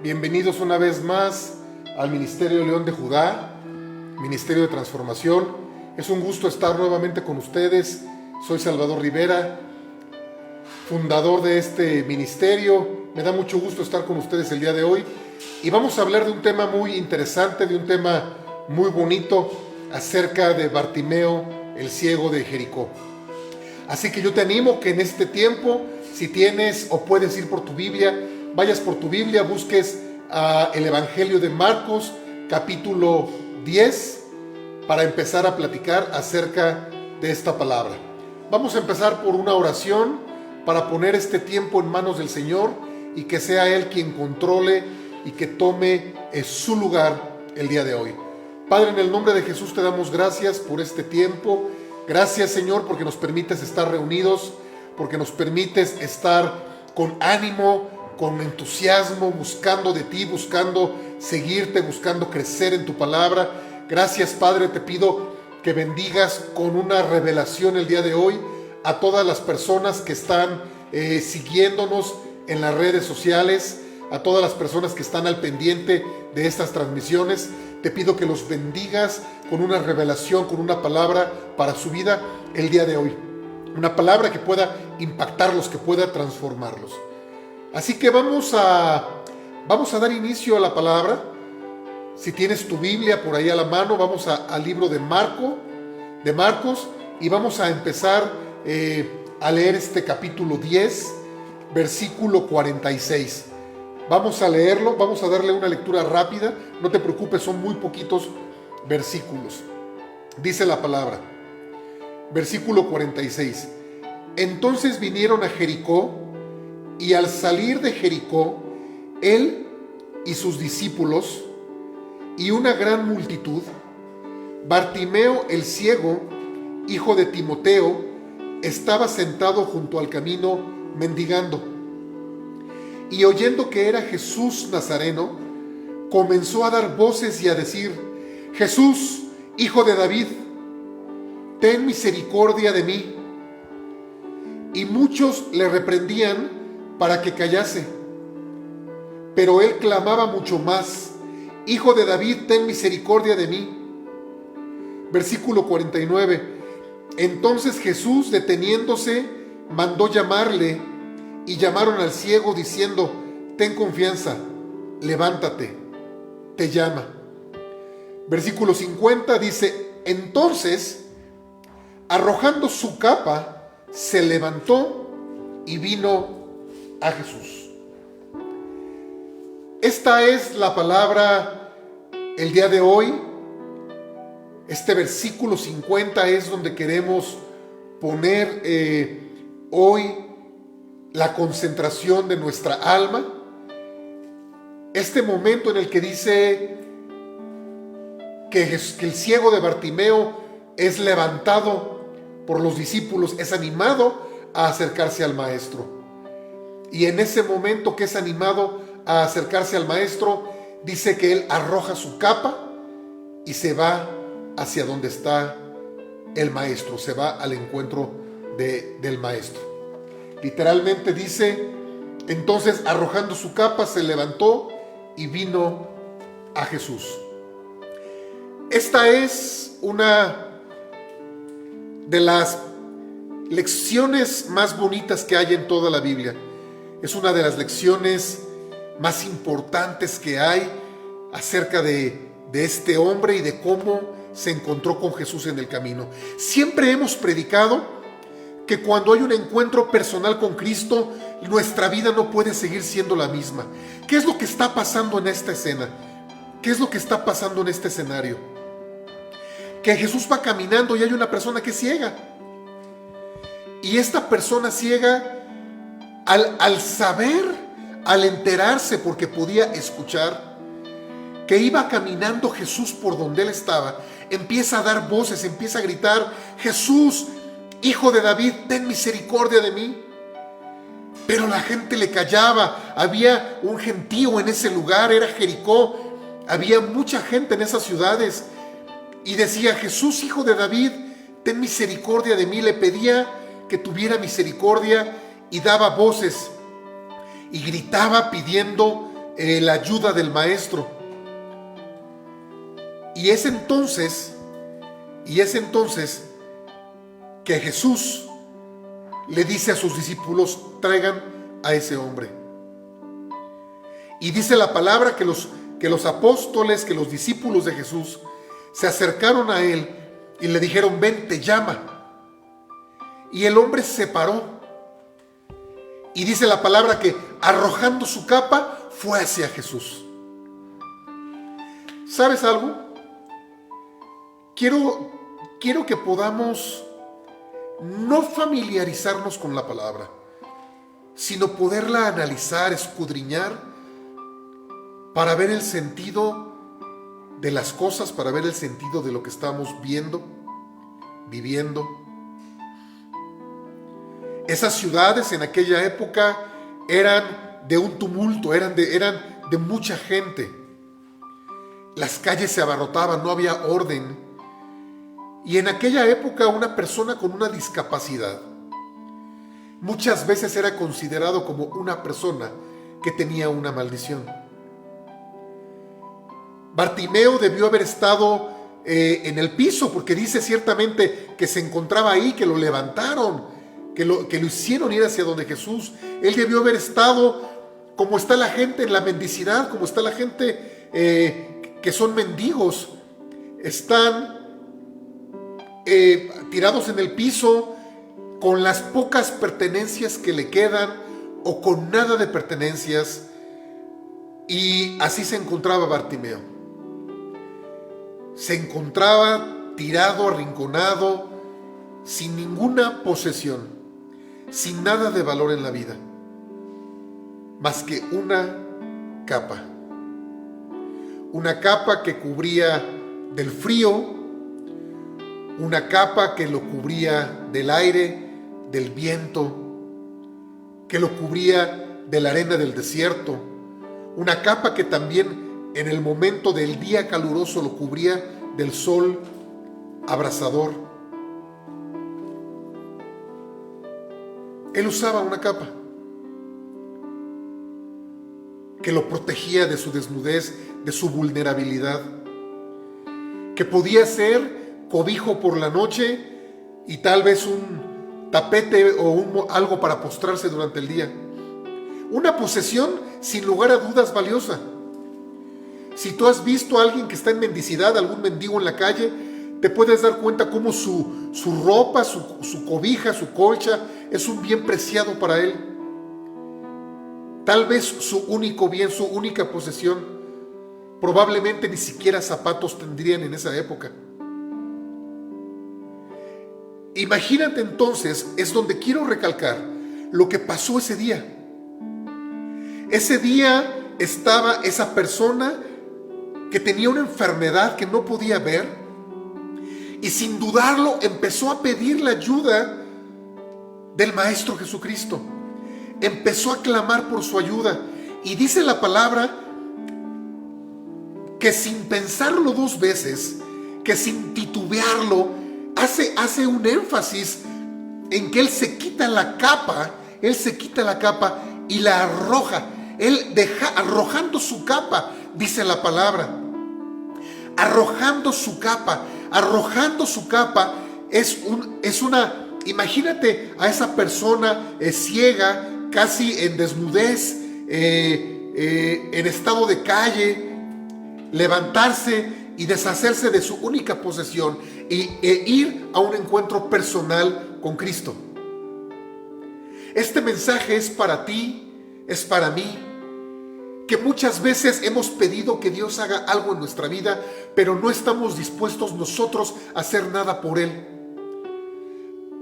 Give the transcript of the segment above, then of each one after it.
Bienvenidos una vez más al Ministerio León de Judá, Ministerio de Transformación. Es un gusto estar nuevamente con ustedes. Soy Salvador Rivera, fundador de este ministerio. Me da mucho gusto estar con ustedes el día de hoy y vamos a hablar de un tema muy interesante, de un tema muy bonito acerca de Bartimeo, el ciego de Jericó. Así que yo te animo que en este tiempo, si tienes o puedes ir por tu Biblia, vayas por tu Biblia, busques el Evangelio de Marcos, capítulo 10, para empezar a platicar acerca de esta palabra. Vamos a empezar por una oración para poner este tiempo en manos del Señor y que sea Él quien controle y que tome su lugar el día de hoy. Padre, en el nombre de Jesús te damos gracias por este tiempo. Gracias, Señor, porque nos permites estar reunidos, porque nos permites estar con ánimo, con entusiasmo, buscando de ti, buscando seguirte, buscando crecer en tu palabra. Gracias, Padre, te pido que bendigas con una revelación el día de hoy a todas las personas que están siguiéndonos en las redes sociales, a todas las personas que están al pendiente de estas transmisiones. Te pido que los bendigas con una revelación, con una palabra para su vida el día de hoy. Una palabra que pueda impactarlos, que pueda transformarlos. Así que vamos a dar inicio a la palabra. Si tienes tu Biblia por ahí a la mano, vamos al libro de Marcos, y vamos a empezar a leer este capítulo 10, versículo 46. Vamos a leerlo, vamos a darle una lectura rápida. No te preocupes, son muy poquitos versículos. Dice la palabra, versículo 46. Entonces vinieron a Jericó, y al salir de Jericó, él y sus discípulos y una gran multitud, Bartimeo el ciego, hijo de Timoteo, estaba sentado junto al camino mendigando. Y oyendo que era Jesús Nazareno, comenzó a dar voces y a decir: Jesús, hijo de David, ten misericordia de mí. Y muchos le reprendían para que callase. Pero él clamaba mucho más: Hijo de David, ten misericordia de mí. Versículo 49. Entonces Jesús, deteniéndose, mandó llamarle, y llamaron al ciego diciendo: ten confianza, levántate, te llama. Versículo 50 dice: entonces, arrojando su capa, se levantó y vino a Jesús. Esta es la palabra el día de hoy. Este versículo 50 es donde queremos poner hoy la concentración de nuestra alma. Este momento en el que dice que el ciego de Bartimeo es levantado por los discípulos, es animado a acercarse al maestro. Y en ese momento que es animado a acercarse al maestro, dice que él arroja su capa y se va hacia donde está el maestro, se va al encuentro del maestro. Literalmente dice: entonces arrojando su capa se levantó y vino a Jesús. Esta es una de las lecciones más bonitas que hay en toda la Biblia. Es una de las lecciones más importantes que hay acerca de este hombre y de cómo se encontró con Jesús en el camino. Siempre hemos predicado que cuando hay un encuentro personal con Cristo, nuestra vida no puede seguir siendo la misma. ¿Qué es lo que está pasando en esta escena? ¿Qué es lo que está pasando en este escenario? Que Jesús va caminando y hay una persona que es ciega. Y esta persona ciega, al saber, al enterarse, porque podía escuchar, que iba caminando Jesús por donde él estaba, empieza a dar voces, empieza a gritar: Jesús, Hijo de David, ten misericordia de mí. Pero la gente le callaba. Había un gentío en ese lugar, era Jericó. Había mucha gente en esas ciudades. Y decía: Jesús, Hijo de David, ten misericordia de mí. Le pedía que tuviera misericordia y daba voces. Y gritaba pidiendo la ayuda del maestro. Y es entonces que Jesús le dice a sus discípulos: traigan a ese hombre. Y dice la palabra que los apóstoles, que los discípulos de Jesús se acercaron a él y le dijeron: ven, te llama. Y el hombre se paró. Y dice la palabra que arrojando su capa fue hacia Jesús. ¿Sabes algo? Quiero que podamos no familiarizarnos con la palabra, sino poderla analizar, escudriñar, para ver el sentido de las cosas, para ver el sentido de lo que estamos viendo, viviendo. Esas ciudades en aquella época eran de un tumulto, eran de mucha gente. Las calles se abarrotaban, no había orden. Y en aquella época una persona con una discapacidad muchas veces era considerado como una persona que tenía una maldición. Bartimeo debió haber estado en el piso, porque dice ciertamente que se encontraba ahí, que lo levantaron, que lo hicieron ir hacia donde Jesús. Él debió haber estado como está la gente en la mendicidad, como está la gente que son mendigos. Están tirados en el piso, con las pocas pertenencias que le quedan o con nada de pertenencias. Y así se encontraba Bartimeo. Se encontraba tirado, arrinconado, sin ninguna posesión, sin nada de valor en la vida, más que una capa que cubría del frío, una capa que lo cubría del aire, del viento, que lo cubría de la arena del desierto, una capa que también en el momento del día caluroso lo cubría del sol abrasador. Él usaba una capa que lo protegía de su desnudez, de su vulnerabilidad, que podía ser cobijo por la noche y tal vez un tapete o algo para postrarse durante el día. Una posesión sin lugar a dudas valiosa. Si tú has visto a alguien que está en mendicidad, algún mendigo en la calle, te puedes dar cuenta cómo su ropa, su cobija, su colcha es un bien preciado para él. Tal vez su único bien, su única posesión. Probablemente ni siquiera zapatos tendrían en esa época. Imagínate entonces, es donde quiero recalcar lo que pasó ese día. Ese día estaba esa persona que tenía una enfermedad que no podía ver y sin dudarlo empezó a pedir la ayuda del Maestro Jesucristo. Empezó a clamar por su ayuda y dice la palabra que sin pensarlo dos veces, que sin titubearlo, hace un énfasis en que él se quita la capa y la arroja. Él arrojando su capa, dice la palabra, arrojando su capa es una, imagínate a esa persona ciega, casi en desnudez, en estado de calle, levantarse y deshacerse de su única posesión e ir a un encuentro personal con Cristo. Este mensaje es para ti, es para mí, que muchas veces hemos pedido que Dios haga algo en nuestra vida, pero no estamos dispuestos nosotros a hacer nada por Él,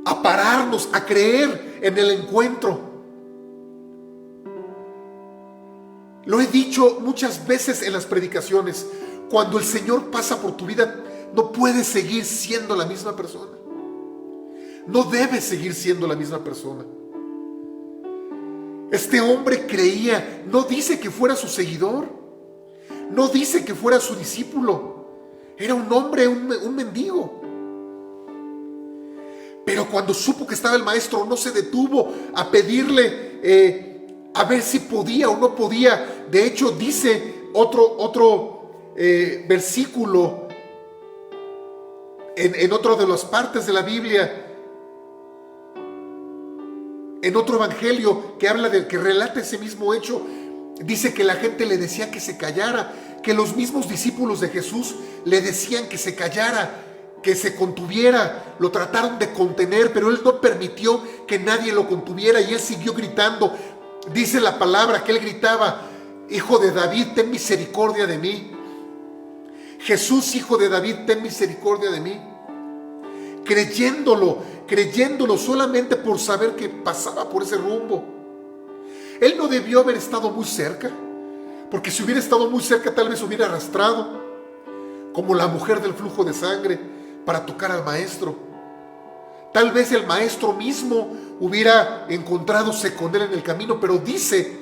a pararnos, a creer en el encuentro. Lo he dicho muchas veces en las predicaciones: cuando el Señor pasa por tu vida, no puedes seguir siendo la misma persona. No debes seguir siendo la misma persona. Este hombre creía, no dice que fuera su seguidor, no dice que fuera su discípulo. Era un hombre, un mendigo. Pero cuando supo que estaba el maestro, no se detuvo a pedirle a ver si podía o no podía. De hecho, dice otro versículo en otra de las partes de la Biblia, en otro evangelio que habla que relata ese mismo hecho, dice que la gente le decía que se callara, que los mismos discípulos de Jesús le decían que se callara, que se contuviera. Lo trataron de contener, pero él no permitió que nadie lo contuviera y él siguió gritando. Dice la palabra que él gritaba: Hijo de David, ten misericordia de mí. Jesús, Hijo de David, ten misericordia de mí. Creyéndolo solamente por saber que pasaba por ese rumbo. Él no debió haber estado muy cerca, porque si hubiera estado muy cerca tal vez hubiera arrastrado, como la mujer del flujo de sangre, para tocar al maestro. Tal vez el maestro mismo hubiera encontradose con él en el camino, pero dice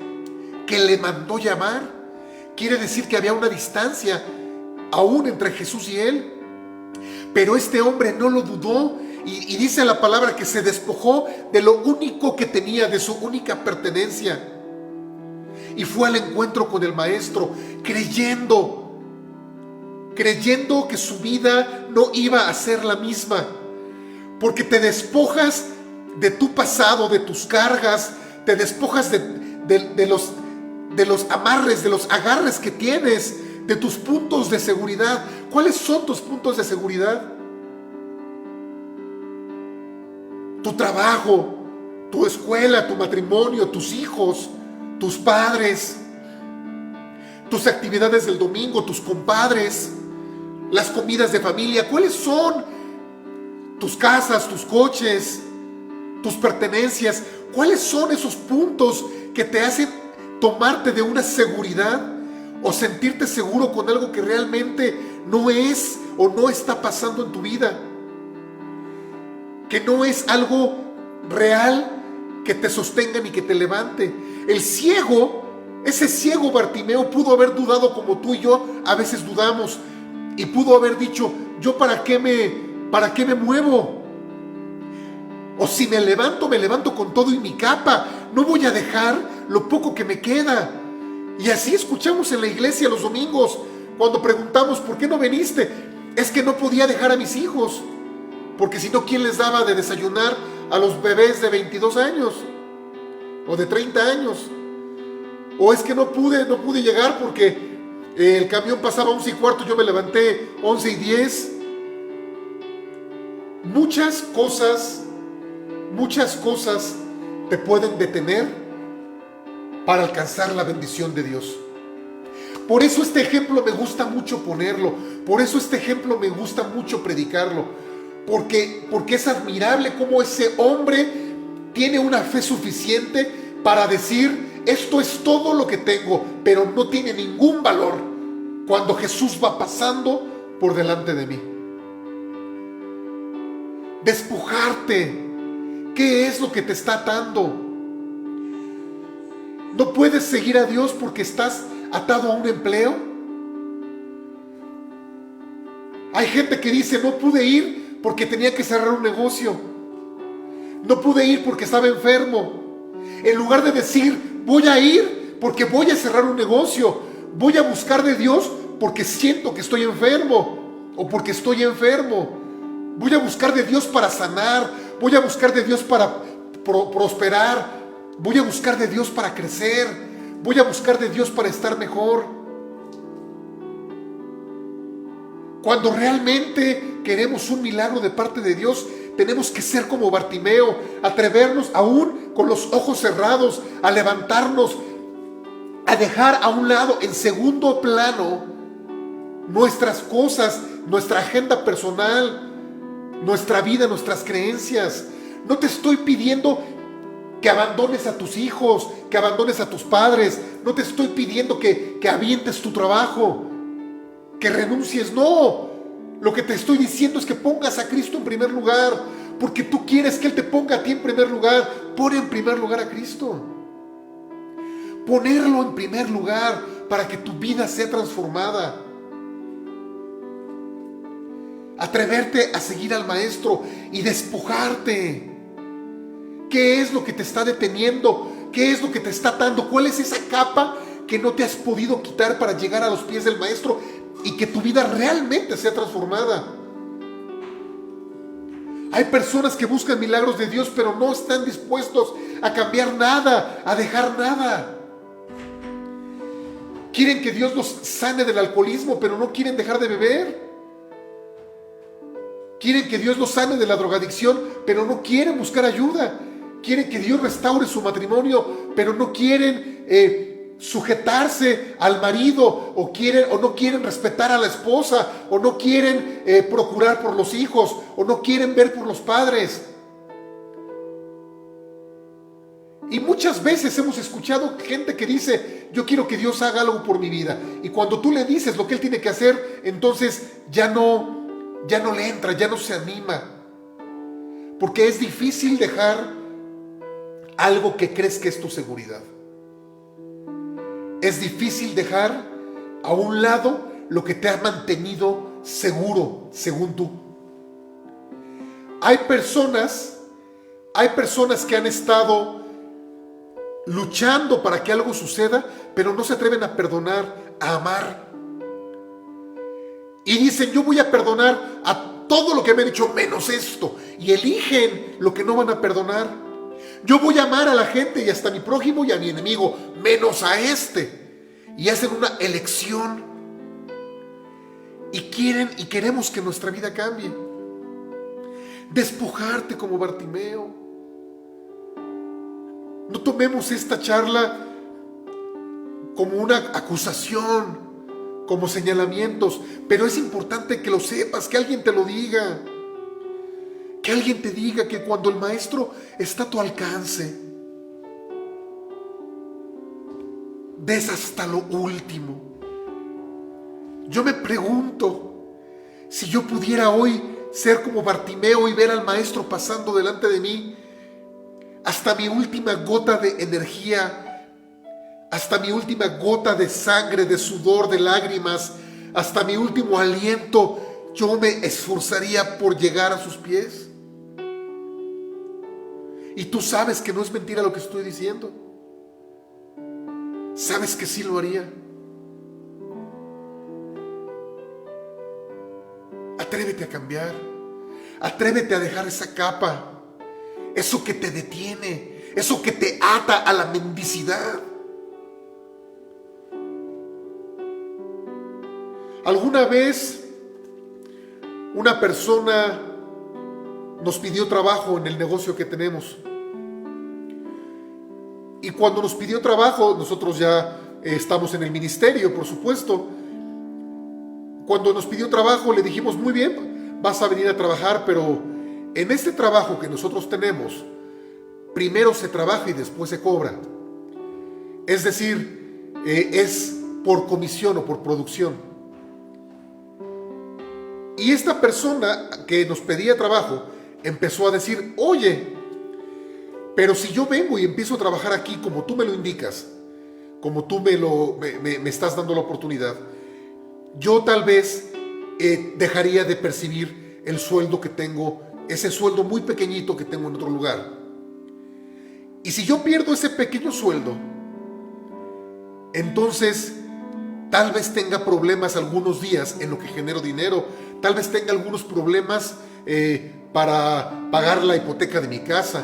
que le mandó llamar. Quiere decir que había una distancia aún entre Jesús y él. Pero este hombre no lo dudó y dice la palabra que se despojó de lo único que tenía, de su única pertenencia, y fue al encuentro con el maestro, creyendo que su vida no iba a ser la misma, porque te despojas de tu pasado, de tus cargas, te despojas de los amarres, de los agarres que tienes, de tus puntos de seguridad. ¿Cuáles son tus puntos de seguridad? Tu trabajo, tu escuela, tu matrimonio, tus hijos, tus padres, tus actividades del domingo, tus compadres, las comidas de familia. ¿Cuáles son tus casas, tus coches, tus pertenencias? ¿Cuáles son esos puntos que te hacen tomarte de una seguridad o sentirte seguro con algo que realmente no es o no está pasando en tu vida? Que no es algo real que te sostenga ni que te levante. El ciego, ese ciego Bartimeo, pudo haber dudado como tú y yo a veces dudamos, y pudo haber dicho: ¿yo para qué me muevo? O si me levanto con todo y mi capa. No voy a dejar lo poco que me queda. Y así escuchamos en la iglesia los domingos cuando preguntamos: ¿por qué no viniste? Es que no podía dejar a mis hijos, porque si no, ¿quién les daba de desayunar a los bebés de 22 años o de 30 años? O es que no pude llegar porque el camión pasaba 11:15, yo me levanté 11:10. Muchas cosas te pueden detener para alcanzar la bendición de Dios. Por eso este ejemplo me gusta mucho ponerlo, por eso este ejemplo me gusta mucho predicarlo, porque es admirable cómo ese hombre tiene una fe suficiente para decir: esto es todo lo que tengo, pero no tiene ningún valor cuando Jesús va pasando por delante de mí. Despojarte. ¿Qué es lo que te está atando? ¿No puedes seguir a Dios porque estás atado a un empleo? Hay gente que dice: no pude ir porque tenía que cerrar un negocio. No pude ir porque estaba enfermo. En lugar de decir: voy a ir porque voy a cerrar un negocio, voy a buscar de Dios porque siento que estoy enfermo o porque estoy enfermo. Voy a buscar de Dios para sanar, voy a buscar de Dios para prosperar, voy a buscar de Dios para crecer, voy a buscar de Dios para estar mejor. Cuando realmente queremos un milagro de parte de Dios, tenemos que ser como Bartimeo, atrevernos aún con los ojos cerrados, a levantarnos, a dejar a un lado, en segundo plano, nuestras cosas, nuestra agenda personal, nuestra vida, nuestras creencias. No te estoy pidiendo que abandones a tus hijos, que abandones a tus padres. No te estoy pidiendo que avientes tu trabajo, que renuncies. No, lo que te estoy diciendo es que pongas a Cristo en primer lugar, porque tú quieres que Él te ponga a ti en primer lugar. Pon en primer lugar a Cristo. Ponerlo en primer lugar para que tu vida sea transformada. Atreverte a seguir al Maestro y despojarte. ¿Qué es lo que te está deteniendo? ¿Qué es lo que te está atando? ¿Cuál es esa capa que no te has podido quitar para llegar a los pies del Maestro y que tu vida realmente sea transformada? Hay personas que buscan milagros de Dios, pero no están dispuestos a cambiar nada, a dejar nada. Quieren que Dios los sane del alcoholismo, pero no quieren dejar de beber. Quieren que Dios los sane de la drogadicción, pero no quieren buscar ayuda. Quieren que Dios restaure su matrimonio, pero no quieren sujetarse al marido, o no quieren respetar a la esposa, o no quieren procurar por los hijos, o no quieren ver por los padres. Y muchas veces hemos escuchado gente que dice: yo quiero que Dios haga algo por mi vida. Y cuando tú le dices lo que Él tiene que hacer, entonces ya no le entra, ya no se anima. Porque es difícil dejar algo que crees que es tu seguridad. Es difícil dejar a un lado lo que te ha mantenido seguro, según tú. Hay personas que han estado luchando para que algo suceda, pero no se atreven a perdonar, a amar. Y dicen: yo voy a perdonar a todo lo que me han hecho menos esto. Y eligen lo que no van a perdonar. Yo voy a amar a la gente y hasta a mi prójimo y a mi enemigo, menos a este. Y hacen una elección. Y queremos que nuestra vida cambie. Despojarte como Bartimeo. No tomemos esta charla como una acusación, como señalamientos, pero es importante que lo sepas, que alguien te lo diga. Que alguien te diga que cuando el Maestro está a tu alcance, des hasta lo último. Yo me pregunto, si yo pudiera hoy ser como Bartimeo y ver al Maestro pasando delante de mí, hasta mi última gota de energía, hasta mi última gota de sangre, de sudor, de lágrimas, hasta mi último aliento, yo me esforzaría por llegar a sus pies. Y tú sabes que no es mentira lo que estoy diciendo. Sabes que sí lo haría. Atrévete a cambiar. Atrévete a dejar esa capa, eso que te detiene, eso que te ata a la mendicidad. Alguna vez una persona nos pidió trabajo en el negocio que tenemos. Y cuando nos pidió trabajo, nosotros ya estamos en el ministerio, por supuesto. Cuando nos pidió trabajo, le dijimos: muy bien, vas a venir a trabajar, pero en este trabajo que nosotros tenemos, primero se trabaja y después se cobra. Es decir, es por comisión o por producción. Y esta persona que nos pedía trabajo empezó a decir: oye, pero si yo vengo y empiezo a trabajar aquí como tú me lo indicas, como tú me estás dando la oportunidad, yo tal vez dejaría de percibir el sueldo que tengo, ese sueldo muy pequeñito que tengo en otro lugar. Y si yo pierdo ese pequeño sueldo, entonces tal vez tenga problemas algunos días en lo que genero dinero, tal vez tenga algunos problemas para pagar la hipoteca de mi casa,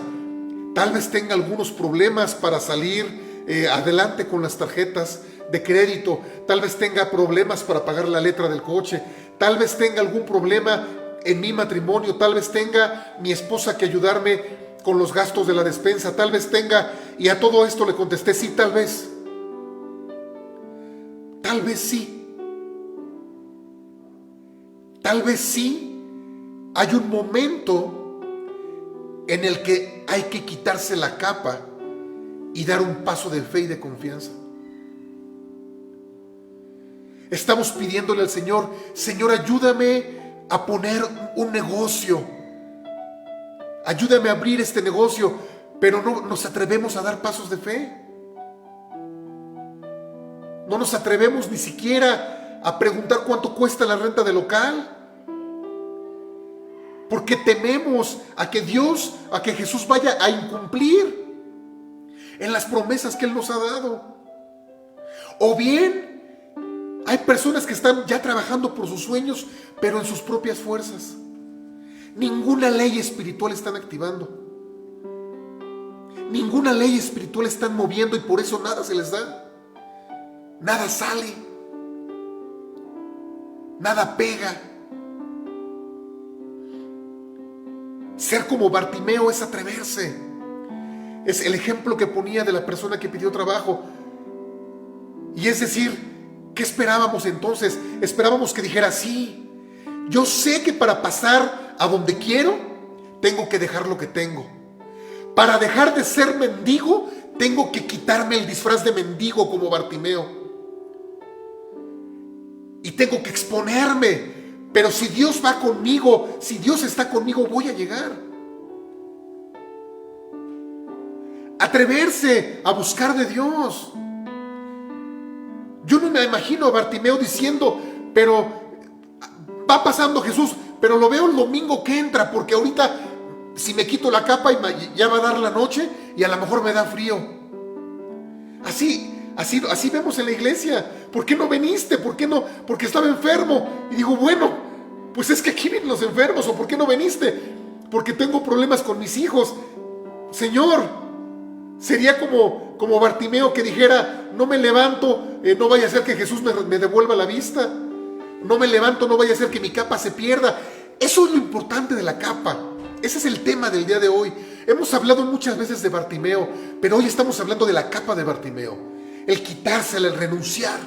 tal vez tenga algunos problemas para salir adelante con las tarjetas de crédito, tal vez tenga problemas para pagar la letra del coche, tal vez tenga algún problema en mi matrimonio, tal vez tenga mi esposa que ayudarme con los gastos de la despensa, tal vez tenga, y a todo esto le contesté: sí, tal vez sí, tal vez sí. Hay un momento en el que hay que quitarse la capa y dar un paso de fe y de confianza. Estamos pidiéndole al Señor: Señor, ayúdame a poner un negocio, ayúdame a abrir este negocio, pero no nos atrevemos a dar pasos de fe. No nos atrevemos ni siquiera a preguntar cuánto cuesta la renta del local, porque tememos a que Jesús vaya a incumplir. en las promesas que Él nos ha dado. O bien, hay personas que están ya trabajando por sus sueños, pero en sus propias fuerzas. Ninguna ley espiritual están activando. Ninguna ley espiritual están moviendo y por eso nada se les da. Nada sale. Nada pega. Ser como Bartimeo es atreverse. Es el ejemplo que ponía de la persona que pidió trabajo. Y es decir, ¿qué esperábamos entonces? Esperábamos que dijera: sí, yo sé que para pasar a donde quiero, tengo que dejar lo que tengo. Para dejar de ser mendigo, tengo que quitarme el disfraz de mendigo como Bartimeo. Y tengo que exponerme. Pero si Dios va conmigo, si Dios está conmigo, voy a llegar. Atreverse a buscar de Dios. Yo no me imagino a Bartimeo diciendo: pero va pasando Jesús, pero lo veo el domingo que entra, porque ahorita si me quito la capa ya va a dar la noche y a lo mejor me da frío. Así vemos en la iglesia. ¿Por qué no viniste? ¿Por qué no? Porque estaba enfermo. Y digo, bueno, pues es que aquí vienen los enfermos. ¿O por qué no viniste? Porque tengo problemas con mis hijos. Señor, sería como Bartimeo que dijera: no me levanto, no vaya a ser que Jesús me devuelva la vista. No me levanto, no vaya a ser que mi capa se pierda. Eso es lo importante de la capa. Ese es el tema del día de hoy. Hemos hablado muchas veces de Bartimeo, pero hoy estamos hablando de la capa de Bartimeo. El quitársela, el renunciar,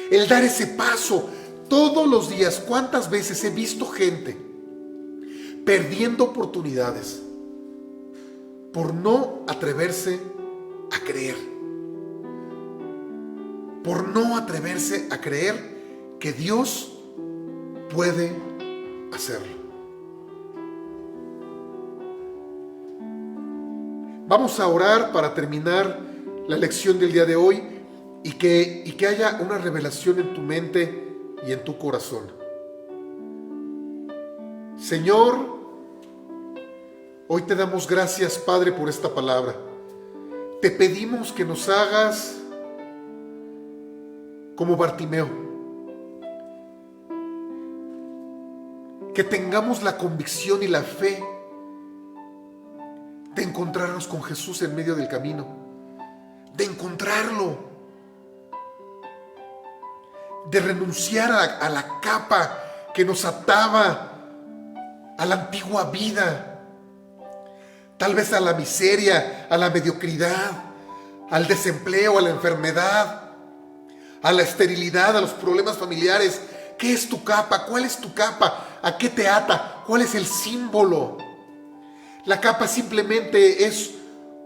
el dar ese paso. Todos los días, ¿cuántas veces he visto gente perdiendo oportunidades por no atreverse a creer? Por no atreverse a creer que Dios puede hacerlo. Vamos a orar para terminar la lección del día de hoy y que haya una revelación en tu mente y en tu corazón. Señor, hoy te damos gracias, Padre, por esta palabra. Te pedimos que nos hagas como Bartimeo, que tengamos la convicción y la fe de encontrarnos con Jesús en medio del camino, de encontrarlo, de renunciar a la capa que nos ataba a la antigua vida, tal vez a la miseria, a la mediocridad, al desempleo, a la enfermedad, a la esterilidad, a los problemas familiares. ¿Qué es tu capa? ¿Cuál es tu capa? ¿A qué te ata? ¿Cuál es el símbolo? La capa simplemente es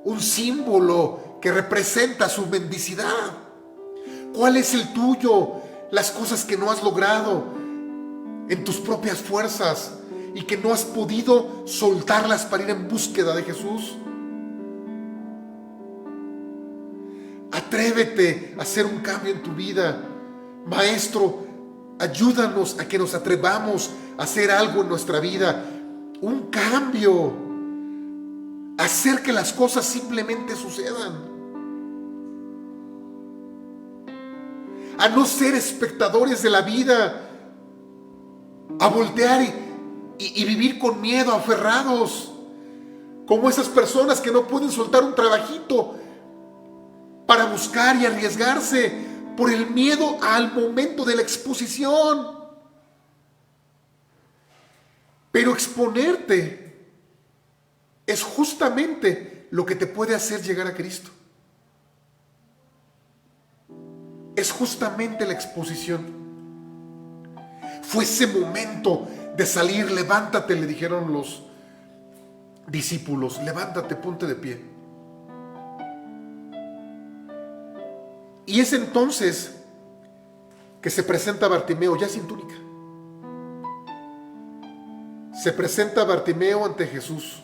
un símbolo que representa su bendicidad. ¿Cuál es el tuyo? Las cosas que no has logrado en tus propias fuerzas y que no has podido soltarlas para ir en búsqueda de Jesús. Atrévete a hacer un cambio en tu vida. Maestro, ayúdanos a que nos atrevamos a hacer algo en nuestra vida. Un cambio. Hacer que las cosas simplemente sucedan. A no ser espectadores de la vida. A voltear y vivir con miedo, aferrados. Como esas personas que no pueden soltar un trabajito para buscar y arriesgarse por el miedo al momento de la exposición. Pero exponerte es justamente lo que te puede hacer llegar a Cristo. Es justamente la exposición. Fue ese momento de salir. Levántate, le dijeron los discípulos. Levántate, ponte de pie. Y es entonces que se presenta Bartimeo ya sin túnica. Se presenta Bartimeo ante Jesús.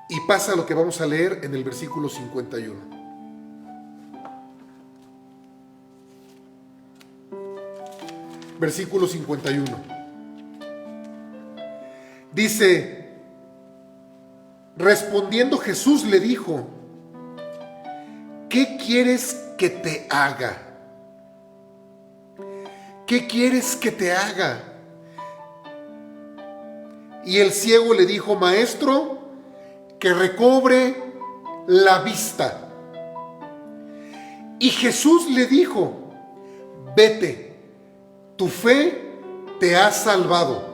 Y pasa lo que vamos a leer en el versículo 51. Versículo 51. Dice: Respondiendo Jesús le dijo: ¿qué quieres que te haga? ¿Qué quieres que te haga? Y el ciego le dijo: Maestro, que recobre la vista. Y Jesús le dijo: vete, tu fe te ha salvado.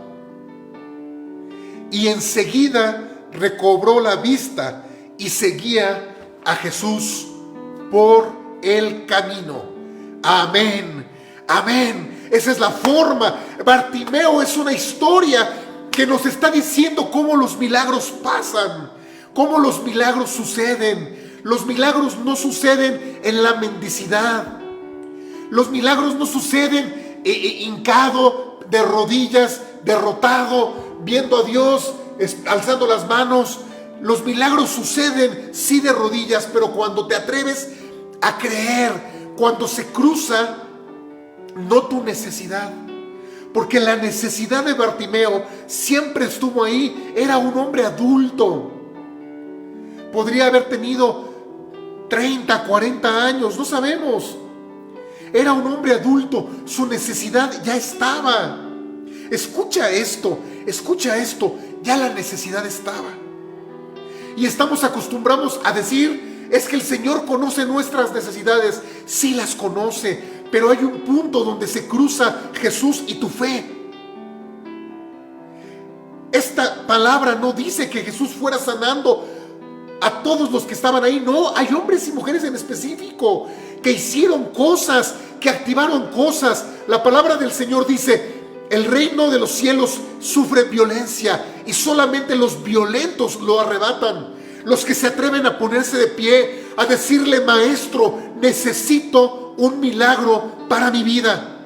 Y enseguida recobró la vista y seguía a Jesús por el camino. Amén, amén. Esa es la forma. Bartimeo es una historia que nos está diciendo cómo los milagros pasan, cómo los milagros suceden. Los milagros no suceden en la mendicidad. Los milagros no suceden hincado, de rodillas, derrotado, viendo a Dios, alzando las manos. Los milagros suceden sí de rodillas, pero cuando te atreves a creer, cuando se cruza no tu necesidad. Porque la necesidad de Bartimeo siempre estuvo ahí. Era un hombre adulto. Podría haber tenido 30, 40 años, no sabemos. Era un hombre adulto, su necesidad ya estaba. Escucha esto, ya la necesidad estaba. Y estamos acostumbrados a decir: es que el Señor conoce nuestras necesidades. Sí las conoce, pero hay un punto donde se cruza Jesús y tu fe. Esta palabra no dice que Jesús fuera sanando a todos los que estaban ahí. No, hay hombres y mujeres en específico que hicieron cosas, que activaron cosas. La palabra del Señor dice: el reino de los cielos sufre violencia y solamente los violentos lo arrebatan. Los que se atreven a ponerse de pie, a decirle: Maestro, necesito un milagro para mi vida.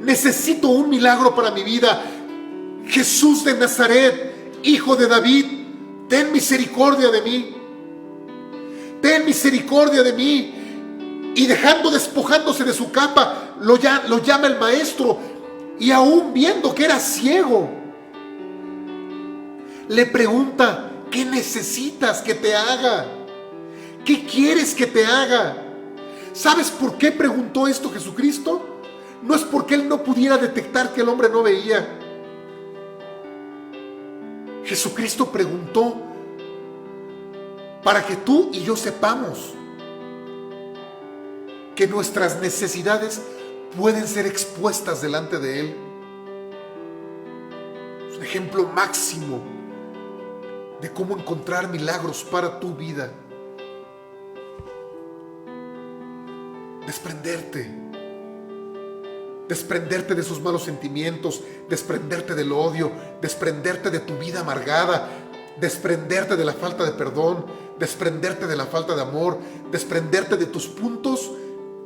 Necesito un milagro para mi vida. Jesús de Nazaret, Hijo de David, ten misericordia de mí. Ten misericordia de mí. Y despojándose de su capa, lo llama el maestro. Y aún viendo que era ciego, le pregunta: ¿qué necesitas que te haga? ¿Qué quieres que te haga? ¿Sabes por qué preguntó esto Jesucristo? No es porque él no pudiera detectar que el hombre no veía. Jesucristo preguntó para que tú y yo sepamos que nuestras necesidades pueden ser expuestas delante de Él. Es un ejemplo máximo de cómo encontrar milagros para tu vida. Desprenderte de esos malos sentimientos, desprenderte del odio, desprenderte de tu vida amargada, desprenderte de la falta de perdón, desprenderte de la falta de amor, desprenderte de tus puntos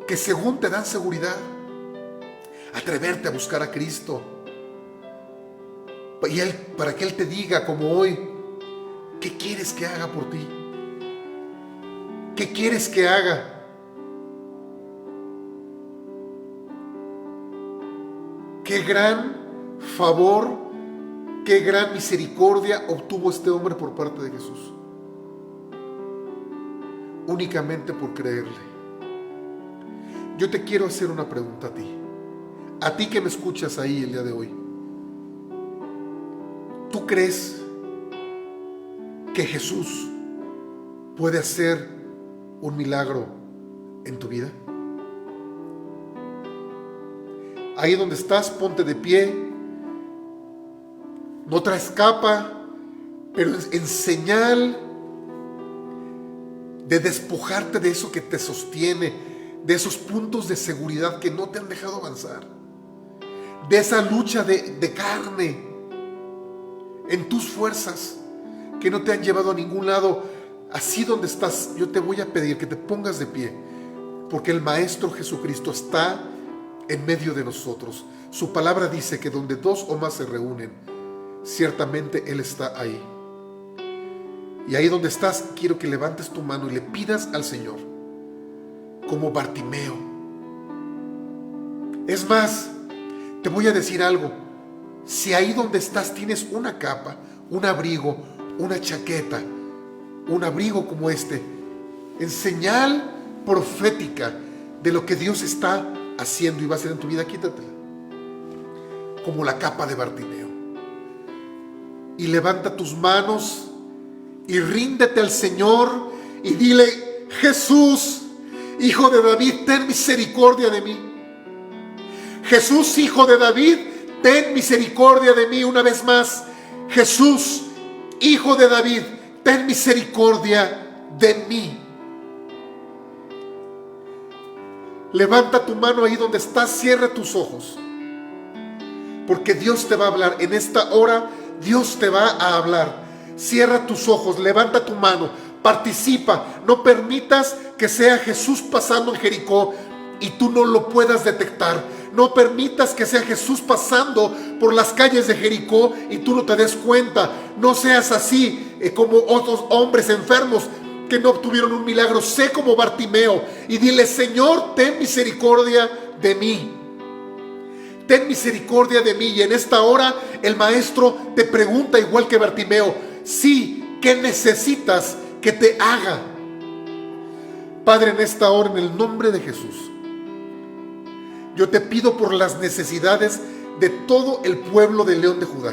que según te dan seguridad. Atreverte a buscar a Cristo para que Él te diga, como hoy: ¿qué quieres que haga por ti? ¿Qué quieres que haga? Qué gran favor, qué gran misericordia obtuvo este hombre por parte de Jesús. Únicamente por creerle. Yo te quiero hacer una pregunta a ti que me escuchas ahí el día de hoy. ¿Tú crees que Jesús puede hacer un milagro en tu vida? Ahí donde estás, ponte de pie. No traes capa, pero en señal de despojarte de eso que te sostiene, de esos puntos de seguridad que no te han dejado avanzar, de esa lucha de carne en tus fuerzas que no te han llevado a ningún lado. Así donde estás, yo te voy a pedir que te pongas de pie, porque el Maestro Jesucristo está en medio de nosotros. Su palabra dice que donde dos o más se reúnen, ciertamente Él está ahí. Y ahí donde estás, quiero que levantes tu mano y le pidas al Señor, como Bartimeo. Es más, te voy a decir algo. Si ahí donde estás tienes una capa, un abrigo, una chaqueta, un abrigo como este, en señal profética de lo que Dios está haciendo y va a hacer en tu vida. Quítatela, como la capa de Bartimeo, y levanta tus manos y ríndete al Señor y dile: Jesús, Hijo de David, ten misericordia de mí. Jesús, Hijo de David, ten misericordia de mí. Una vez más: Jesús, Hijo de David, ten misericordia de mí. Levanta tu mano ahí donde estás, cierra tus ojos, porque Dios te va a hablar. En esta hora Dios te va a hablar. Cierra tus ojos, levanta tu mano, participa. No permitas que sea Jesús pasando en Jericó y tú no lo puedas detectar. No permitas que sea Jesús pasando por las calles de Jericó y tú no te des cuenta. No seas así como otros hombres enfermos que no obtuvieron un milagro. Sé como Bartimeo y dile: Señor, ten misericordia de mí. Ten misericordia de mí. Y en esta hora el maestro te pregunta, igual que Bartimeo: sí, ¿qué necesitas que te haga? Padre, en esta hora, en el nombre de Jesús, yo te pido por las necesidades de todo el pueblo de León de Judá.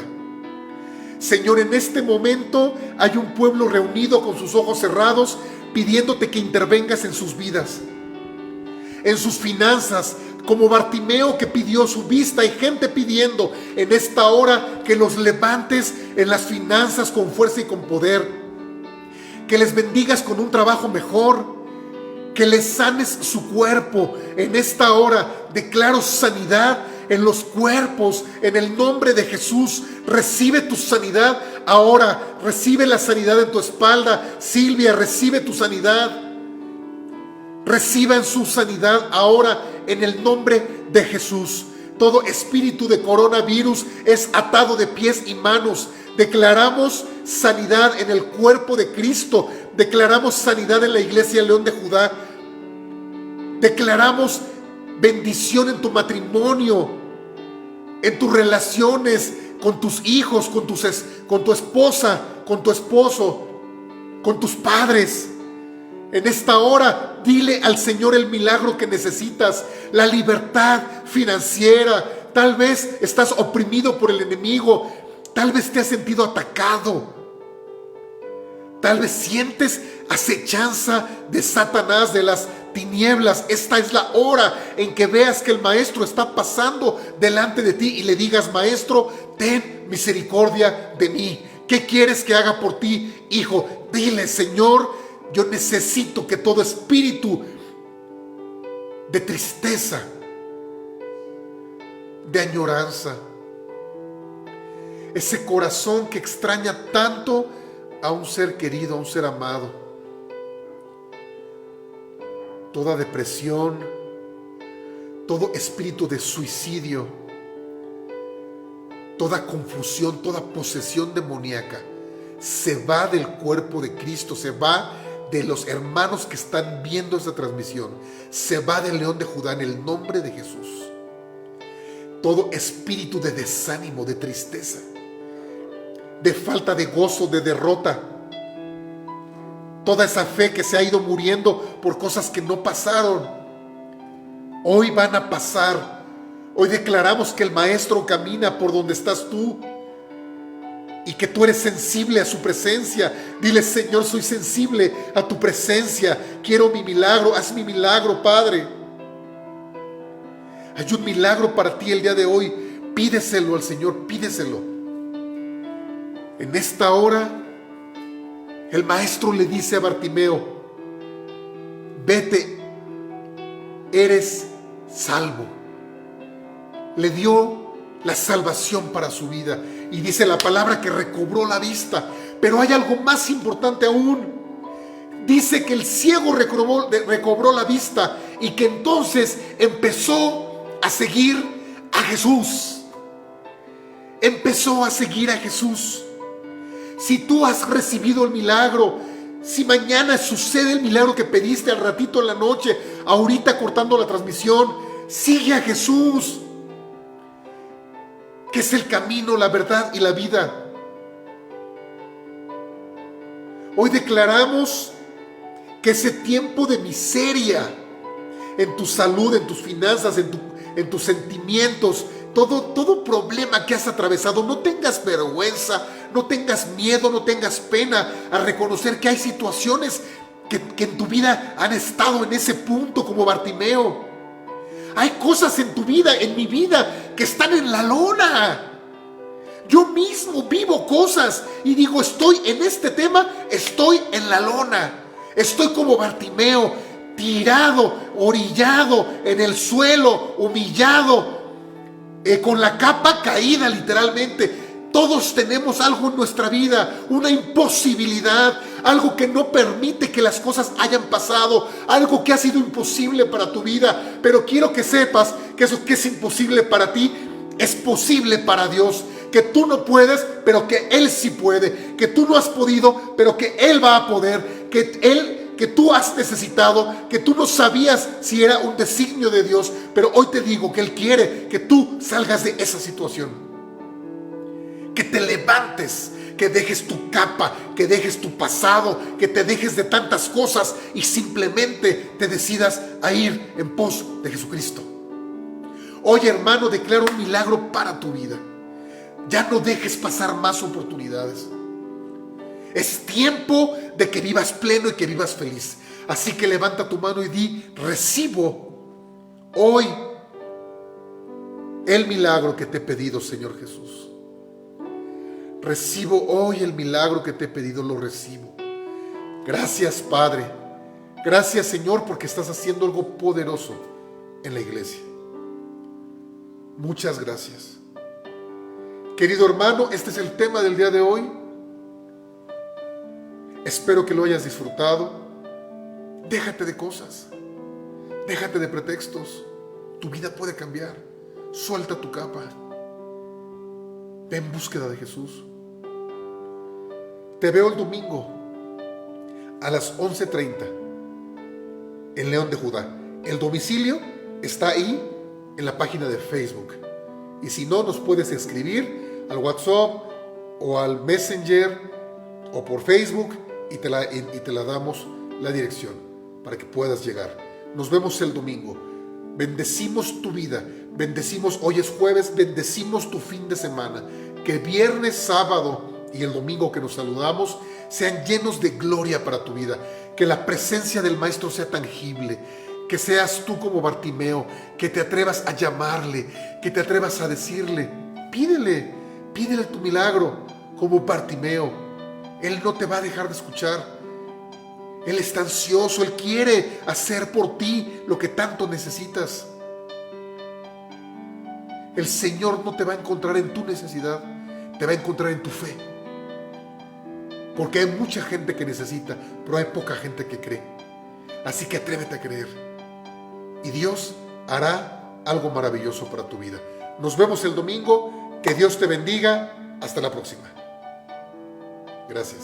Señor, en este momento hay un pueblo reunido con sus ojos cerrados, pidiéndote que intervengas en sus vidas, en sus finanzas, como Bartimeo que pidió su vista. Hay gente pidiendo en esta hora que los levantes en las finanzas con fuerza y con poder, que les bendigas con un trabajo mejor, que les sanes su cuerpo. En esta hora declaro sanidad en los cuerpos, en el nombre de Jesús. Recibe tu sanidad ahora. Recibe la sanidad en tu espalda. Silvia, recibe tu sanidad. Reciban su sanidad ahora en el nombre de Jesús. Todo espíritu de coronavirus es atado de pies y manos. Declaramos sanidad en el cuerpo de Cristo. Declaramos sanidad en la iglesia León de Judá. Declaramos bendición en tu matrimonio, en tus relaciones con tus hijos, con tu esposa, con tu esposo, con tus padres. En esta hora, dile al Señor el milagro que necesitas, la libertad financiera. Tal vez estás oprimido por el enemigo. Tal vez te has sentido atacado. Tal vez sientes acechanza de Satanás, de las tinieblas. Esta es la hora en que veas que el maestro está pasando delante de ti y le digas: Maestro, ten misericordia de mí. ¿Qué quieres que haga por ti, hijo? Dile: Señor, yo necesito que todo espíritu de tristeza, de añoranza, ese corazón que extraña tanto a un ser querido, a un ser amado, toda depresión, todo espíritu de suicidio, toda confusión, toda posesión demoníaca, se va del cuerpo de Cristo, se va de los hermanos que están viendo esta transmisión, se va del León de Judá en el nombre de Jesús. Todo espíritu de desánimo, de tristeza, de falta de gozo, de derrota, toda esa fe que se ha ido muriendo por cosas que no pasaron, hoy van a pasar. Hoy declaramos que el maestro camina por donde estás tú y que tú eres sensible a su presencia. Dile: Señor, soy sensible a tu presencia, quiero mi milagro, haz mi milagro, Padre. Hay un milagro para ti el día de hoy. Pídeselo al Señor, pídeselo. En esta hora, el maestro le dice a Bartimeo: vete, eres salvo. Le dio la salvación para su vida. Y dice la palabra que recobró la vista. Pero hay algo más importante aún. Dice que el ciego recobró la vista y que entonces empezó a seguir a Jesús. Empezó a seguir a Jesús. Si tú has recibido el milagro, si mañana sucede el milagro que pediste al ratito en la noche, ahorita cortando la transmisión, sigue a Jesús, que es el camino, la verdad y la vida. Hoy declaramos que ese tiempo de miseria en tu salud, en tus finanzas, en tus sentimientos, todo problema que has atravesado, no tengas vergüenza, no tengas miedo, no tengas pena a reconocer que hay situaciones que en tu vida han estado en ese punto como Bartimeo. Hay cosas en tu vida, en mi vida, que están en la lona. Yo mismo vivo cosas y digo, estoy en este tema, estoy en la lona. Estoy como Bartimeo, tirado, orillado en el suelo, humillado, con la capa caída literalmente. Todos tenemos algo en nuestra vida, una imposibilidad, algo que no permite que las cosas hayan pasado, algo que ha sido imposible para tu vida. Pero quiero que sepas que eso que es imposible para ti es posible para Dios. Que tú no puedes, pero que Él sí puede. Que tú no has podido, pero que Él va a poder. Que tú has necesitado, que tú no sabías si era un designio de Dios, pero hoy te digo que Él quiere que tú salgas de esa situación. Que te levantes, que dejes tu capa, que dejes tu pasado, que te dejes de tantas cosas y simplemente te decidas a ir en pos de Jesucristo. Hoy, hermano, declaro un milagro para tu vida. Ya no dejes pasar más oportunidades. Es tiempo de que vivas pleno y que vivas feliz. Así que levanta tu mano y di: recibo hoy el milagro que te he pedido, Señor Jesús. Recibo hoy el milagro que te he pedido, lo recibo. Gracias, Padre. Gracias, Señor, porque estás haciendo algo poderoso en la iglesia. Muchas gracias. Querido hermano, este es el tema del día de hoy. Espero que lo hayas disfrutado. Déjate de cosas. Déjate de pretextos. Tu vida puede cambiar. Suelta tu capa. Ve en búsqueda de Jesús. Te veo el domingo a las 11:30 en León de Judá. El domicilio está ahí en la página de Facebook. Y si no, nos puedes escribir al WhatsApp o al Messenger o por Facebook y te la damos la dirección para que puedas llegar. Nos vemos el domingo. Bendecimos tu vida. Bendecimos, hoy es jueves, bendecimos tu fin de semana. Que viernes, sábado y el domingo que nos saludamos sean llenos de gloria para tu vida. Que la presencia del Maestro sea tangible. Que seas tú como Bartimeo, que te atrevas a llamarle, que te atrevas a decirle, pídele tu milagro como Bartimeo. Él no te va a dejar de escuchar. Él está ansioso, Él quiere hacer por ti lo que tanto necesitas. El Señor no te va a encontrar en tu necesidad, te va a encontrar en tu fe. Porque hay mucha gente que necesita, pero hay poca gente que cree. Así que atrévete a creer. Y Dios hará algo maravilloso para tu vida. Nos vemos el domingo. Que Dios te bendiga. Hasta la próxima. Gracias.